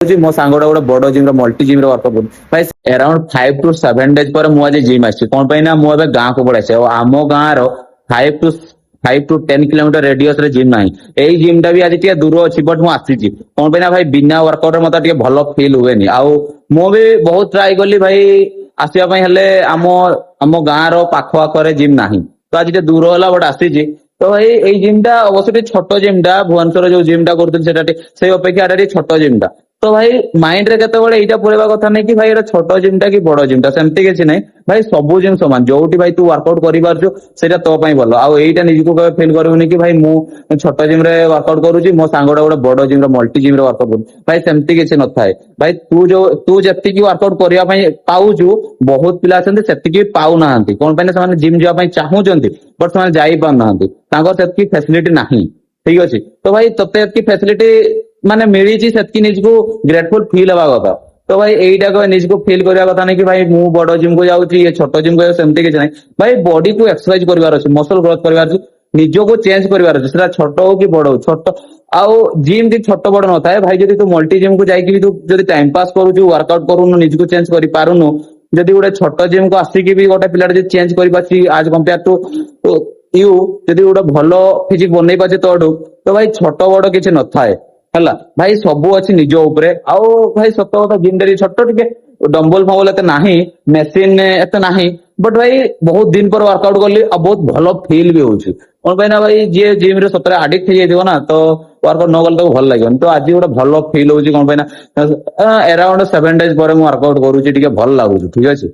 ମୋ ସାଙ୍ଗଟା ଗୋଟେ ବଡ ଜିମ୍ ର ମଲ୍ଟି ଜିମ୍ ର ୱାର୍କଆଉଟ କରୁଛି ଭାଇ। ଆରାଉଣ୍ଡ 5 to 7 days ପରେ ମୁଁ ଆଜି ଜିମ୍ ଆସିଛି। କଣ ପାଇଁ ନା ମୁଁ ଏବେ ଗାଁକୁ ପଳେଇ ଆସିଛି। ଆଉ ଆମ ଗାଁର 5 to 10 କିଲୋମିଟର ରେଡିୟସ ରେ ଜିମ୍ ନାହିଁ। ଏଇ ଜିମ୍ ଟା ବି ଆଜି ଟିକେ ଦୂର ଅଛି ବଟ୍ ମୁଁ ଆସିଛି। କଣ ପାଇଁ ନା ଭାଇ ବିନା ୱାର୍କଆଉଟ ରେ ମତେ ଟିକେ ଭଲ ଫିଲ୍ ହୁଏନି। ଆଉ ମୁଁ ବି ବହୁତ ଟ୍ରାଏ କଲି ଭାଇ ଆସିବା ପାଇଁ, ହେଲେ ଆମ ଗାଁର ପାଖ ଆଖରେ ଜିମ୍ ନାହିଁ। ତ ଆଜି ଟିକେ ଦୂର ହେଲା ବଟ୍ ଆସିଛି। ତ ଭାଇ ଏଇ ଜିମ୍ ଟା ଅବଶ୍ୟ ଟିକେ ଛୋଟ ଜିମ୍ ଟା, ଭୁବନେଶ୍ୱର ଯୋଉ ଜିମ୍ ଟା କରୁଥିଲି ସେଟା ସେଇ ଅପେକ୍ଷା ଏଟା ଟିକେ ଛୋଟ ଜିମ୍ ଟା। ତ ଭାଇ ମାଇଣ୍ଡ ରେ କେତେବେଳେ ଏଇଟା ପୁରେଇବା କଥା ନାହିଁ କି ଭାଇ ଏଟା ଛୋଟ ଜିମ୍ ଟା କି ବଡ ଜିମ୍ ଟା, ସେମିତି କିଛି ନାହିଁ ଭାଇ। ସବୁ ଜିମ୍ ସମାନ, ଯୋଉଠି ଭାଇ ତୁ ୱାର୍କଆଉଟ କରିପାରୁଛୁ ସେଇଟା ତୋ ପାଇଁ ଭଲ। ଆଉ ଏଇଟା ନିଜକୁ କେବେ ଫିଲ୍ କରିବୁନି କି ଭାଇ ମୁଁ ଛୋଟ ଜିମ୍ ରେ ୱାର୍କଆଉଟ କରୁଛି, ମୋ ସାଙ୍ଗଟା ଗୋଟେ ବଡ ଜିମ୍ ର ମଲ୍ଟି ଜିମ୍ ରେ ୱାର୍କଆଉଟ କରୁଛି। ଭାଇ ସେମିତି କିଛି ନଥାଏ ଭାଇ। ତୁ ଯେତିକି ୱାର୍କଆଉଟ କରିବା ପାଇଁ ପାଉଛୁ, ବହୁତ ପିଲା ଅଛନ୍ତି ସେତିକି ପାଉନାହାନ୍ତି। କଣ ପାଇଁ ନା ସେମାନେ ଜିମ୍ ଯିବା ପାଇଁ ଚାହୁଁଛନ୍ତି ବଟ୍ ସେମାନେ ଯାଇପାରୁନାହାନ୍ତି, ତାଙ୍କର ସେତିକି ଫ୍ୟାସିଲିଟି ନାହିଁ। ଠିକ ଅଛି, ତ ଭାଇ ତତେ ଏତିକି ଫ୍ୟାସିଲିଟି ମାନେ ମିଳିଛି, ସେତିକି ନିଜକୁ ଗ୍ରେଟଫୁଲ ଫିଲ୍ ହବା କଥା। ତ ଭାଇ ଏଇଟା ନିଜକୁ ଫିଲ୍ କରିବା କଥା ନାହିଁ କି ଭାଇ ମୁଁ ବଡ ଜିମ୍ କୁ ଯାଉଛି, ଇଏ ଛୋଟ ଜିମ୍ କୁ ଯାଉଛି, ସେମିତି କିଛି ନାହିଁ ଭାଇ। ବଡିକୁ ଏକ୍ସରସାଇଜ କରିବାର ଅଛି, ମସଲ ଗ୍ରୋଥ କରିବାର ଅଛି, ନିଜକୁ ଚେଞ୍ଜ କରିବାର ଅଛି। ସେଟା ଛୋଟ ହଉ କି ବଡ ହଉ। ଆଉ ଜିମ୍ ବି ଛୋଟ ବଡ ନଥାଏ ଭାଇ। ଯଦି ତୁ ମଲ୍ଟି ଜିମ୍ କୁ ଯାଇକି ତୁ ଯଦି ଟାଇମ ପାସ୍ କରୁଛୁ, ୱାର୍କଆଉଟ କରୁନୁ, ନିଜକୁ ଚେଞ୍ଜ କରିପାରୁନୁ, ଯଦି ଗୋଟେ ଛୋଟ ଜିମ୍ କୁ ଆସିକି ବି ଗୋଟେ ପିଲା ଯଦି ଚେଞ୍ଜ କରିପାରୁଛି ଆଜ କମ୍ପେୟାର ଟୁ ୟୁ, ଯଦି ଗୋଟେ ଭଲ ଫିଜିକ୍ ବନେଇ ପାରୁଛି ତୋଠୁ, ତ ଭାଇ ଛୋଟ ବଡ କିଛି ନଥାଏ ହେଲା ଭାଇ। ସବୁ ଅଛି ନିଜ ଉପରେ। ଆଉ ଭାଇ ସତ କଥା ଜିମ୍ ଟା ଛୋଟ, ଟିକେ ଡମ୍ବଲ ଫମ୍ବଲ ଏତେ ନାହିଁ, ମେସିନ ଏତେ ନାହିଁ, ବଟ୍ ଭାଇ ବହୁତ ଦିନ ପରେ ୱାର୍କଆଉଟ କଲି ଆଉ ବହୁତ ଭଲ ଫିଲ୍ ବି ହଉଛି। କଣ ପାଇଁ ନା ଭାଇ ଯିଏ ଜିମ୍ ରେ ସତରେ ଆଡିକ୍ଟ ହେଇଯାଇଥିବ ନା, ତ ୱାର୍କଆଉଟ ନ କଲେ ତାକୁ ଭଲ ଲାଗିବନି। ତ ଆଜି ଗୋଟେ ଭଲ ଫିଲ୍ ହଉଛି। କଣ ପାଇଁ ନା ଆରାଉଣ୍ଡ 7 days ପରେ ମୁଁ ୱାର୍କଆଉଟ କରୁଛି, ଟିକେ ଭଲ ଲାଗୁଛି। ଠିକ ଅଛି।